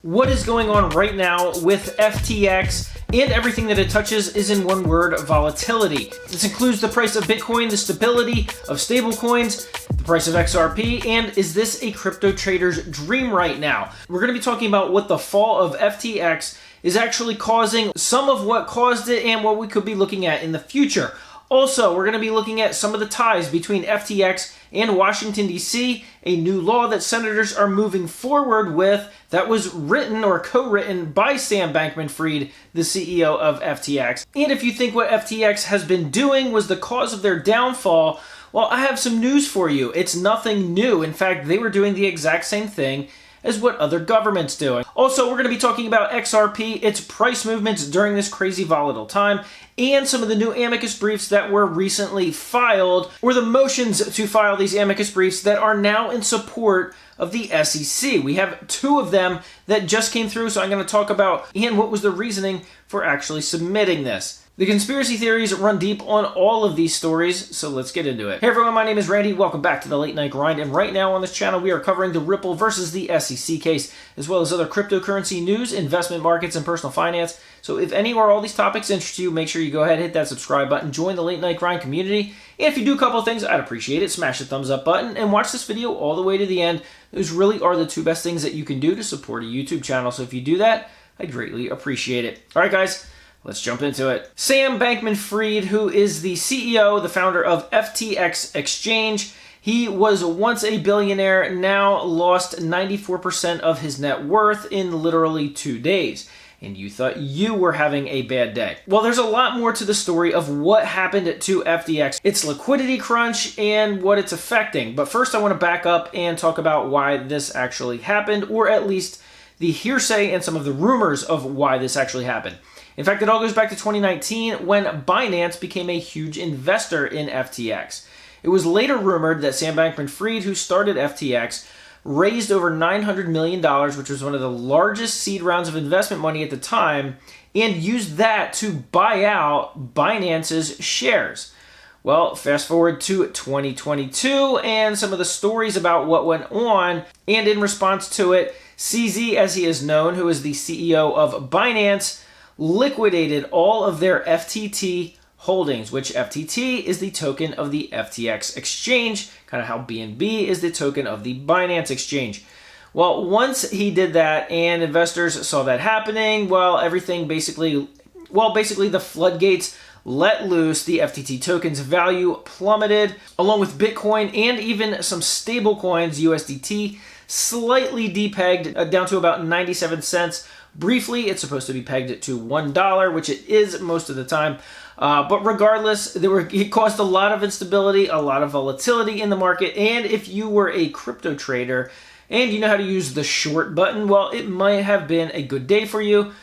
What is going on right now with FTX and everything that it touches is in one word: volatility. This includes the price of Bitcoin, the stability of stablecoins, the price of XRP, and is this a crypto trader's dream right now? We're going to be talking about what the fall of FTX is actually causing, some of what caused it, and what we could be looking at in the future. Also, we're going to be looking at some of the ties between FTX and Washington, D.C., a new law that senators are moving forward with that was written or co-written by Sam Bankman-Fried, the CEO of FTX. And if you think what FTX has been doing was the cause of their downfall, well, I have some news for you. It's nothing new. In fact, they were doing the exact same thing as what other governments doing. Also, we're going to be talking about XRP, its price movements during this crazy volatile time, and some of the new amicus briefs that were recently filed, or the motions to file these amicus briefs that are now in support of the SEC. We have two of them that just came through, so I'm going to talk about and what was the reasoning for actually submitting this. The conspiracy theories run deep on all of these stories, so let's get into it. Hey everyone, my name is Randy. Welcome back to the Late Night Grind, and right now on this channel we are covering the Ripple versus the SEC case, as well as other cryptocurrency news, investment markets, and personal finance. So if any or all these topics interest you, make sure you go ahead, hit that subscribe button, join the Late Night Grind community, and if you do a couple of things, I'd appreciate it. Smash the thumbs up button and watch this video all the way to the end. Those really are the two best things that you can do to support a YouTube channel, so if you do that, I'd greatly appreciate it. Alright guys, let's jump into it. Sam Bankman-Fried, who is the CEO, the founder of FTX Exchange, he was once a billionaire, now lost 94% of his net worth in literally 2 days. And you thought you were having a bad day. Well, there's a lot more to the story of what happened to FTX, its liquidity crunch, and what it's affecting. But first, I want to back up and talk about why this actually happened, or at least the hearsay and some of the rumors of why this actually happened. In fact, it all goes back to 2019 when Binance became a huge investor in FTX. It was later rumored that Sam Bankman-Fried, who started FTX, raised over $900 million, which was one of the largest seed rounds of investment money at the time, and used that to buy out Binance's shares. Well, fast forward to 2022 and some of the stories about what went on, and in response to it, CZ, as he is known, who is the CEO of Binance, liquidated all of their FTT holdings, which FTT is the token of the FTX exchange, kind of how BNB is the token of the Binance exchange. Well, once he did that and investors saw that happening, well, basically the floodgates let loose. The FTT token's value plummeted, along with Bitcoin and even some stable coins, USDT, slightly depegged down to about 97 cents. Briefly, it's supposed to be pegged to $1, which it is most of the time. But regardless, it caused a lot of instability, a lot of volatility in the market. And if you were a crypto trader and you know how to use the short button, well, it might have been a good day for you.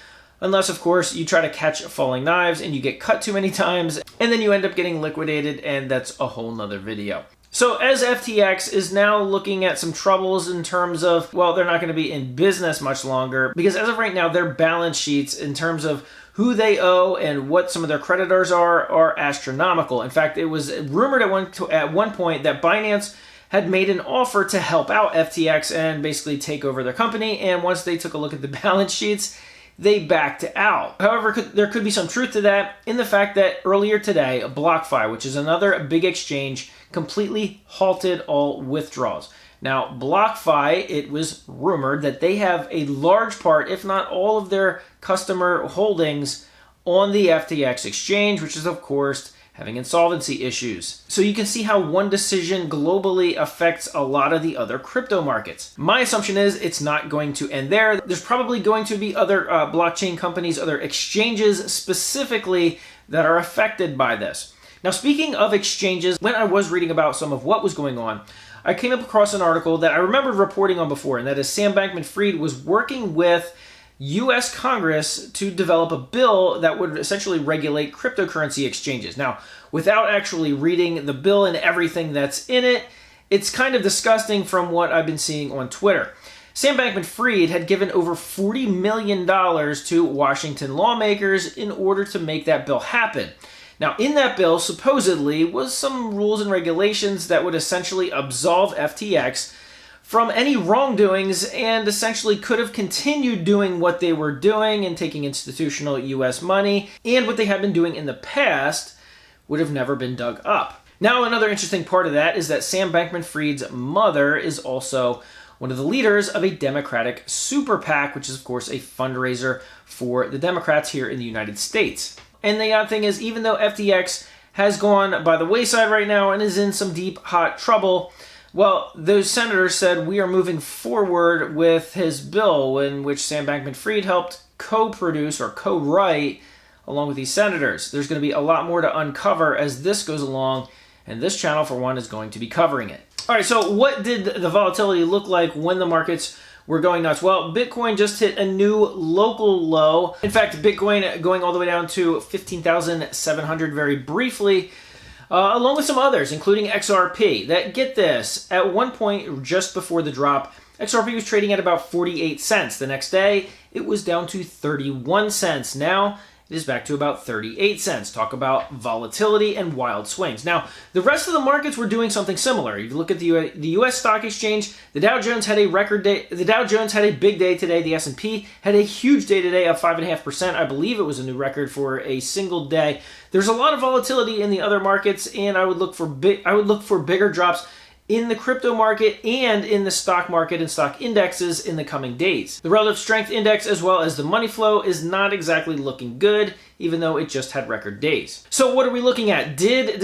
Unless, of course, you try to catch falling knives and you get cut too many times, and then you end up getting liquidated, and that's a whole nother video. So as FTX is now looking at some troubles in terms of, well, they're not going to be in business much longer, because as of right now, their balance sheets in terms of who they owe and what some of their creditors are astronomical. In fact, it was rumored at one point that Binance had made an offer to help out FTX and basically take over their company, and once they took a look at the balance sheets, they backed out. However, there could be some truth to that in the fact that earlier today, BlockFi, which is another big exchange, completely halted all withdrawals. Now, BlockFi, it was rumored that they have a large part, if not all of their customer holdings on the FTX exchange, which is, of course, having insolvency issues. So you can see how one decision globally affects a lot of the other crypto markets. My assumption is it's not going to end there. There's probably going to be other blockchain companies, other exchanges specifically that are affected by this. Now, speaking of exchanges, when I was reading about some of what was going on, I came up across an article that I remembered reporting on before, and that is Sam Bankman-Fried was working with U.S. Congress to develop a bill that would essentially regulate cryptocurrency exchanges. Now, without actually reading the bill and everything that's in it, it's kind of disgusting from what I've been seeing on Twitter. Sam Bankman-Fried had given over $40 million to Washington lawmakers in order to make that bill happen. Now, in that bill, supposedly, was some rules and regulations that would essentially absolve FTX from any wrongdoings and essentially could have continued doing what they were doing and taking institutional US money, and what they had been doing in the past would have never been dug up. Now, another interesting part of that is that Sam Bankman-Fried's mother is also one of the leaders of a Democratic super PAC, which is, of course, a fundraiser for the Democrats here in the United States. And the odd thing is, even though FTX has gone by the wayside right now and is in some deep, hot trouble, well, those senators said we are moving forward with his bill in which Sam Bankman-Fried helped co-produce or co-write along with these senators. There's going to be a lot more to uncover as this goes along, and this channel, for one, is going to be covering it. All right, so what did the volatility look like when the markets were going nuts? Well, Bitcoin just hit a new local low. In fact, Bitcoin going all the way down to 15,700 very briefly, along with some others, including XRP. That, get this, at one point just before the drop, XRP was trading at about 48 cents. The next day, it was down to 31 cents. Now, it is back to about 38 cents. Talk about volatility and wild swings. Now, the rest of the markets were doing something similar. If you look at the U.S. stock exchange, the Dow Jones had a record day. The Dow Jones had a big day today. The S&P had a huge day today, up 5.5%. I believe it was a new record for a single day. There's a lot of volatility in the other markets, and I would look for bigger drops in the crypto market and in the stock market and stock indexes in the coming days. The relative strength index as well as the money flow is not exactly looking good, even though it just had record days. So what are we looking at? Did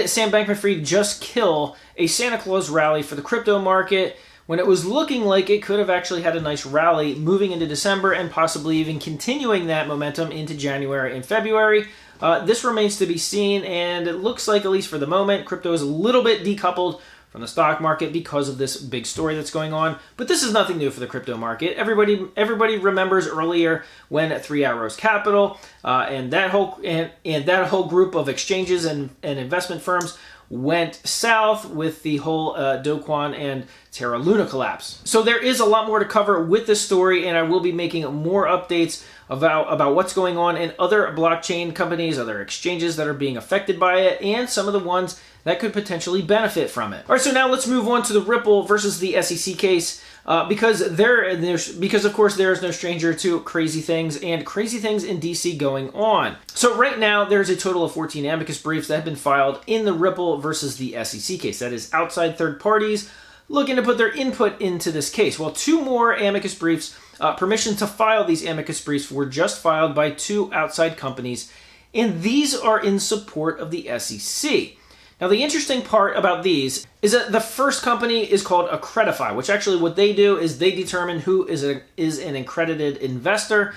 Sam Bankman-Fried just kill a Santa Claus rally for the crypto market when it was looking like it could have actually had a nice rally moving into December and possibly even continuing that momentum into January and February? This remains to be seen, and it looks like, at least for the moment, crypto is a little bit decoupled from the stock market because of this big story that's going on. But this is nothing new for the crypto market. Everybody remembers earlier when Three Arrows Capital and that whole group of exchanges and investment firms went south with the whole Do Kwon and Terra Luna collapse. So there is a lot more to cover with this story, and I will be making more updates about what's going on in other blockchain companies, other exchanges that are being affected by it, and some of the ones that could potentially benefit from it. All right, so now let's move on to the Ripple versus the SEC case, because of course there is no stranger to crazy things and crazy things in DC going on. So right now there's a total of 14 amicus briefs that have been filed in the Ripple versus the SEC case. That is outside third parties looking to put their input into this case. Well, two more amicus briefs, permission to file these amicus briefs were just filed by two outside companies, and these are in support of the SEC. Now, the interesting part about these is that the first company is called Accreditify, which actually what they do is they determine who is an accredited investor,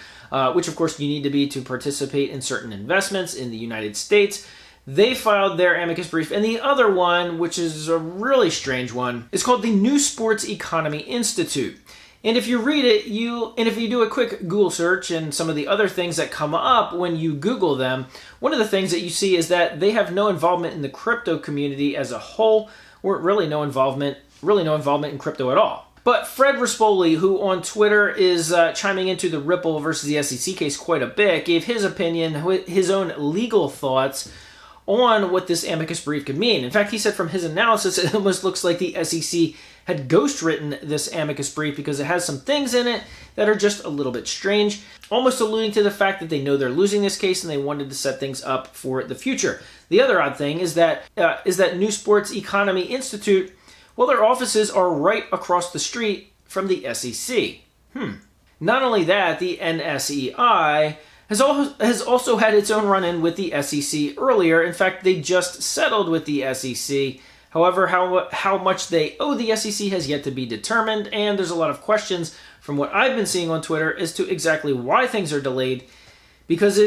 which of course you need to be to participate in certain investments in the United States. They filed their amicus brief, and the other one, which is a really strange one, is called the New Sports Economy Institute. And if you read it, if you do a quick Google search and some of the other things that come up when you Google them, one of the things that you see is that they have no involvement in the crypto community as a whole, or really no involvement in crypto at all. But Fred Rispoli, who on Twitter is chiming into the Ripple versus the SEC case quite a bit, gave his opinion, his own legal thoughts on what this amicus brief could mean. In fact, he said from his analysis, it almost looks like the SEC had ghostwritten this amicus brief because it has some things in it that are just a little bit strange, almost alluding to the fact that they know they're losing this case and they wanted to set things up for the future. The other odd thing is that New Sports Economy Institute, well, their offices are right across the street from the SEC. Not only that, the NSEI has also had its own run-in with the SEC earlier. In fact, they just settled with the SEC. However, how much they owe the SEC has yet to be determined, and there's a lot of questions from what I've been seeing on Twitter as to exactly why things are delayed, because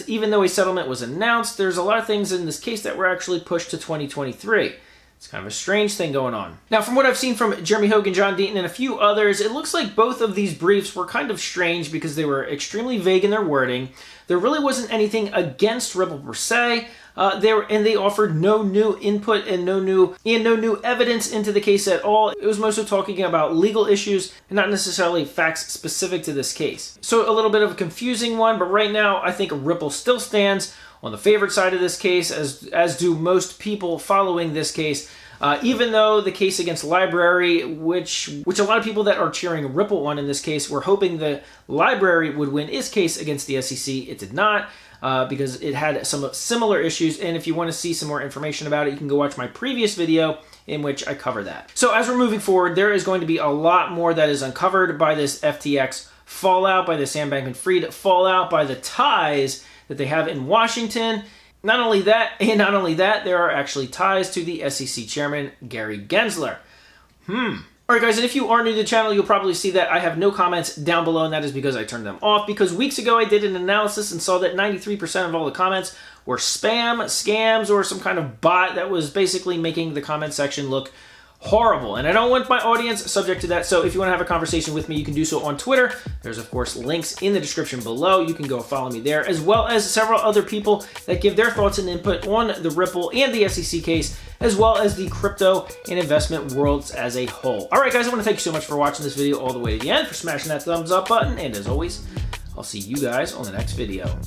even though a settlement was announced, there's a lot of things in this case that were actually pushed to 2023. It's kind of a strange thing going on. Now, from what I've seen from Jeremy Hogan, John Deaton, and a few others, it looks like both of these briefs were kind of strange because they were extremely vague in their wording. There really wasn't anything against Ripple per se. They offered no new input and no new evidence into the case at all. It was mostly talking about legal issues and not necessarily facts specific to this case. So a little bit of a confusing one, but right now I think Ripple still stands on the favorite side of this case, as do most people following this case. Even though the case against Library, which a lot of people that are cheering Ripple on in this case were hoping the Library would win its case against the SEC, it did not. Because it had some similar issues, and if you want to see some more information about it, you can go watch my previous video in which I cover that. So as we're moving forward, there is going to be a lot more that is uncovered by this FTX fallout, by the Sam Bankman-Fried fallout, by the ties that they have in Washington. Not only that, there are actually ties to the SEC chairman, Gary Gensler. Alright guys, and if you are new to the channel, you'll probably see that I have no comments down below, and that is because I turned them off, because weeks ago I did an analysis and saw that 93% of all the comments were spam, scams, or some kind of bot that was basically making the comment section look horrible. And I don't want my audience subject to that, so if you want to have a conversation with me, you can do so on Twitter. There's, of course, links in the description below. You can go follow me there, as well as several other people that give their thoughts and input on the Ripple and the SEC case, as well as the crypto and investment worlds as a whole. All right, guys, I want to thank you so much for watching this video all the way to the end, for smashing that thumbs up button, and as always, I'll see you guys on the next video.